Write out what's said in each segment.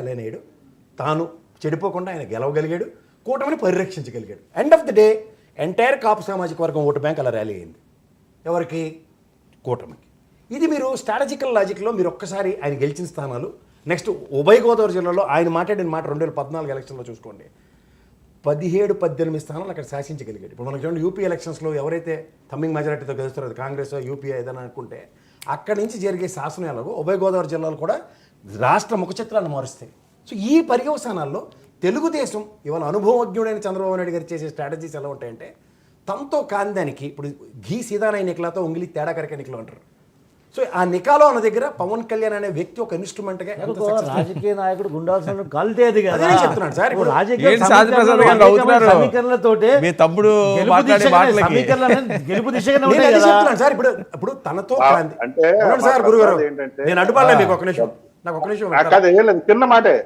ఎలైనాడు తాను చెడిపోకుండా ఆయన గెలవగలిగాడు, కూటమిని పరిరక్షించగలిగాడు. End of the day entire Kapu సామాజిక వర్గం ఓటు బ్యాంక్ అలా ర్యాలీ అయింది. ఎవరికి? కూటమికి. ఇది మీరు స్ట్రాటజికల్ లాజిక్లో మీరు ఒక్కసారి ఆయన గెలిచిన స్థానాలు, నెక్స్ట్ ఉభయ గోదావరి జిల్లాలో ఆయన మాట్లాడిన మాట 2014 ఎలక్షన్లో చూసుకోండి, 17-18 స్థానాలు అక్కడ శాసించగలిగాడు. ఇప్పుడు మనకు చూడండి, యూపీ ఎలక్షన్స్లో ఎవరైతే తమ్మింగ్ మెజారిటీతో గెలుస్తారో అది కాంగ్రెస్ యూపీ ఏదైనా అనుకుంటే అక్కడి నుంచి జరిగే శాసనం ఎలాగో ఉభయ గోదావరి జిల్లాలు కూడా రాష్ట్ర ముఖచిత్రాన్ని మారుస్తాయి. సో ఈ పర్యవసానాల్లో తెలుగుదేశం ఇవాళ అనుభవజ్ఞుడైన చంద్రబాబు నాయుడు గారు చేసే స్ట్రాటజీస్ ఎలా ఉంటాయంటే, తనతో కాందానికి ఇప్పుడు ఘీ సీదానై నికలాతో ఉంగిలి తేడా కరకే నికలు అంటారు. సో ఆ నికాలో అన్న దగ్గర పవన్ కళ్యాణ్ అనే వ్యక్తి ఒక ఇన్స్ట్రుమెంట్గా రాజకీయ నాయకుడు గుండాల్సిన కలితేది కదా చెప్తున్నాడు సార్. ఇప్పుడు సమీకరణలతోటే గెలుపు దిశగా చెప్తున్నాను సార్. ఇప్పుడు తనతో సార్ గురుగారు నేను అడ్డుపడలే మీకు ఒక నిమిషం, నాకు ఒక నిమిషం. చిన్న మాటే,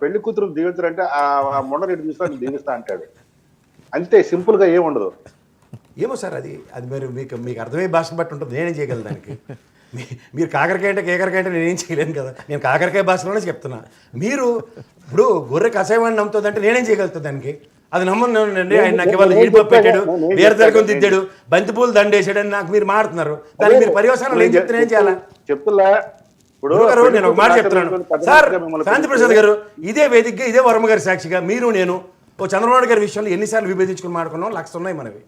పెళ్లి కూతురు దీవించారంటే ఆ మొండరెడ్డి తీసుకొని దీవిస్తా అంటాడు, అంతే సింపుల్ గా ఏముండదు. ఏమో సార్, అది మీరు మీకు అర్థమయ్యే భాషను బట్టి ఉంటుంది. నేనేం చేయగలను దానికి? మీరు కాకరకాయ అంటే కేకరకాయ అంటే నేనేం చేయలేను కదా. నేను కాకరకాయ భాషలోనే చెప్తున్నా. మీరు ఇప్పుడు గొర్రె కషాయవాడిని నమ్ముతుందంటే నేనేం చేయగలుగుతుంది దానికి? అది నమ్మనండి. ఆయన నాకు ఇవాళ జీడిపప్పు పెట్టాడు, వేరు తరగం దిద్దాడు, బంతిపూలు దండేసాడు అని నాకు మీరు మాడుతున్నారు. దానికి మీరు పర్యవసానాలు ఏం చెప్తున్నా, ఏం చేయాలా? చెప్తున్నా నేను ఒక మాట చెప్తున్నాను సార్. శాంతి ప్రసాద్ గారు, ఇదే వేదికగా ఇదే వర్మ గారి సాక్షిగా మీరు నేను ఓ చంద్రబాబు గారి విషయంలో ఎన్నిసార్లు విభేదించుకుని మాడుకున్నాం, లక్ష ఉన్నాయి మనవి.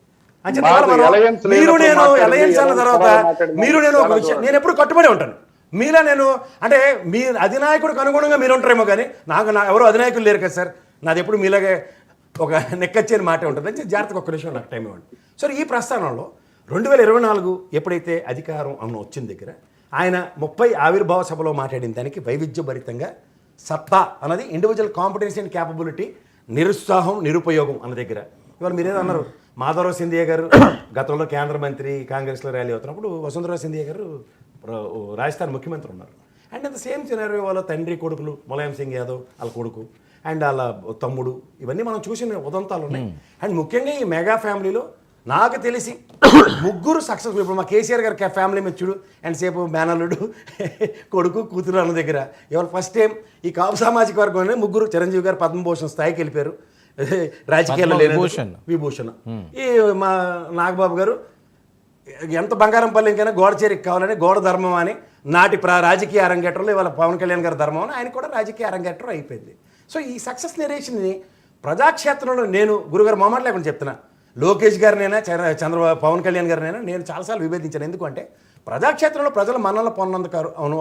మీరు నేను అలయన్స్ అన్న తర్వాత మీరు నేను ఒక విషయం నేను ఎప్పుడు కట్టుబడి ఉంటాను. మీలా నేను అంటే మీ అధినాయకుడికి అనుగుణంగా మీరు ఉంటారేమో, కానీ నాకు ఎవరు అధినాయకులు లేరు కదా సార్. నాది ఎప్పుడు మీలాగే ఒక నెక్కచ్చని మాట ఉంటుంది. అని జాగ్రత్తగా ఒక్క నిమిషం నాకు టైం ఇవ్వండి. సో ఈ ప్రస్థానంలో 2024 ఎప్పుడైతే అధికారం అన్న వచ్చిన దగ్గర ఆయన 30 ఆవిర్భావ సభలో మాట్లాడిన దానికి వైవిధ్యభరితంగా సత్తా అన్నది ఇండివిజువల్ కాంపిటెన్సీ అండ్ క్యాపబిలిటీ, నిరుత్సాహం నిరుపయోగం అన్న దగ్గర ఇవాళ మీరేదో అన్నారు. మాధవరావు సింధియా గారు గతంలో కేంద్ర మంత్రి కాంగ్రెస్లో ర్యాలీ అవుతున్నప్పుడు వసుంధరావు సింధియా గారు రాజస్థాన్ ముఖ్యమంత్రి ఉన్నారు. అండ్ అంత సేమ్ సినారియో వాళ్ళ తండ్రి కొడుకులు ములాయం సింగ్ యాదవ్ వాళ్ళ కొడుకు అండ్ వాళ్ళ తమ్ముడు, ఇవన్నీ మనం చూసిన ఉదంతాలు ఉన్నాయి. అండ్ ముఖ్యంగా ఈ మెగా ఫ్యామిలీలో నాకు తెలిసి ముగ్గురు సక్సెస్ఫుల్. ఇప్పుడు మా కేసీఆర్ గారి ఫ్యామిలీ మెచ్చుడు అండ్ సేపు మేనల్లుడు కొడుకు కూతురు అన్న దగ్గర ఇవాళ ఫస్ట్ టైం ఈ కాపు సామాజిక వర్గంలో ముగ్గురు, చిరంజీవి గారు పద్మభూషణ్ స్థాయికి వెళ్ళిపోయారు రాజకీయాల్లో లేని విభూషణ్. ఈ మా నాగబాబు గారు ఎంత బంగారం పల్లెంకైనా గోడ చేరికి కావాలని గోడ ధర్మం అని నాటి రాజకీయ అరంగేటంలో ఇవాళ పవన్ కళ్యాణ్ గారి ధర్మం అని ఆయన కూడా రాజకీయ అరంగేటం అయిపోయింది. సో ఈ సక్సెస్ నెరేషన్ని ప్రజాక్షేత్రంలో నేను గురుగారు మొహమాట లేకుండా చెప్తున్నా, లోకేష్ గారినైనా పవన్ కళ్యాణ్ గారినైనా నేను చాలాసార్లు విభేదించాను. ఎందుకంటే ప్రజాక్షేత్రంలో ప్రజలు మనల్ని పొన్నందుకు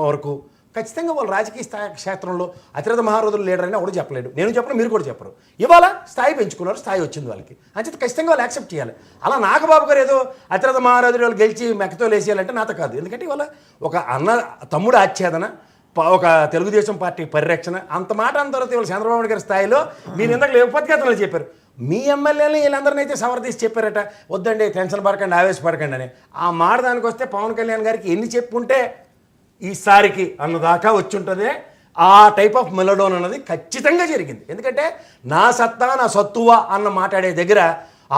వరకు ఖచ్చితంగా వాళ్ళు రాజకీయ క్షేత్రంలో అతిరథ మహారథులు లీడర్ అని ఎవరు చెప్పలేడు. నేను చెప్పను, మీరు కూడా చెప్పరు. ఇవాళ స్థాయి పెంచుకున్నారు, స్థాయి వచ్చింది వాళ్ళకి, అంచేత ఖచ్చితంగా వాళ్ళు యాక్సెప్ట్ చేయాలి. అలా నాగబాబు గారు ఏదో అతిరథ మహారథులు వాళ్ళు గెలిచి మెక్కతో లేసేయాలంటే నాతో కాదు. ఎందుకంటే ఇవాళ ఒక అన్న తమ్ముడు ఆచ్ఛేదన, ఒక తెలుగుదేశం పార్టీ పరిరక్షణ, అంత మాట అన్న తర్వాత ఇవాళ చంద్రబాబు గారి స్థాయిలో మీరు ఇందాక ఉపద్ఘాతలు చెప్పారు. మీ ఎమ్మెల్యేలు వీళ్ళందరినీ అయితే సవరదీసి చెప్పారట, వద్దండి టెన్షన్ పడకండి ఆవేశపడకండి అని. ఆ మాట దానికి వస్తే పవన్ కళ్యాణ్ గారికి ఎన్ని చెప్పుంటే ఈసారికి అన్నదాకా వచ్చి ఉంటుంది. ఆ టైప్ ఆఫ్ మెలోడోన్ అన్నది ఖచ్చితంగా జరిగింది. ఎందుకంటే నా సత్తా నా సత్తువా అన్న మాట్లాడే దగ్గర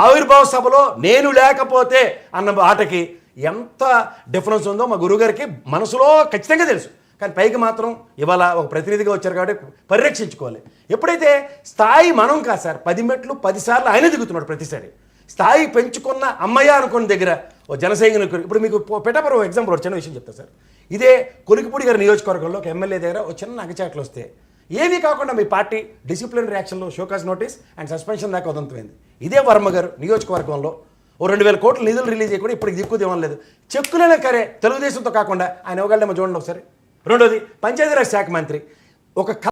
ఆవిర్భావ సభలో నేను లేకపోతే అన్న మాటకి ఎంత డిఫరెన్స్ ఉందో మా గురువుగారికి మనసులో ఖచ్చితంగా తెలుసు. కానీ పైకి మాత్రం ఇవాళ ఒక ప్రతినిధిగా వచ్చారు కాబట్టి పరిరక్షించుకోవాలి. ఎప్పుడైతే స్థాయి మనం కాదు సార్, 10 మెట్లు 10 సార్లు ఆయన దిగుతున్నాడు ప్రతిసారి. స్థాయి పెంచుకున్న అమ్మయ్య అనుకున్న దగ్గర ఓ జనసైనికులు, ఇప్పుడు మీకు పిఠాపురం ఎగ్జాంపుల్ ఒక చిన్న విషయం చెప్తా సార్. ఇదే కొలికిపూడి గారి నియోజకవర్గంలో ఒక ఎమ్మెల్యే దగ్గర ఒక చిన్న అగచాట్లు వస్తే ఏమీ కాకుండా మీ పార్టీ డిసిప్లినరీ యాక్షన్లో షోకాజ్ నోటీస్ అండ్ సస్పెన్షన్ దాకా ఉదంతమైంది. ఇదే వర్మ గారు నియోజకవర్గంలో ఓ 2000 కోట్ల నిధులు రిలీజ్ చేయకుండా ఇప్పటికి దిక్కుది ఇవ్వలేదు. చెక్కులైనా కరే తెలుగుదేశంతో కాకుండా ఆయన ఇవ్వగలమో చూడండి ఒకసారి. రెండోది పంచాయతీరాజ్ శాఖ మంత్రి ఒక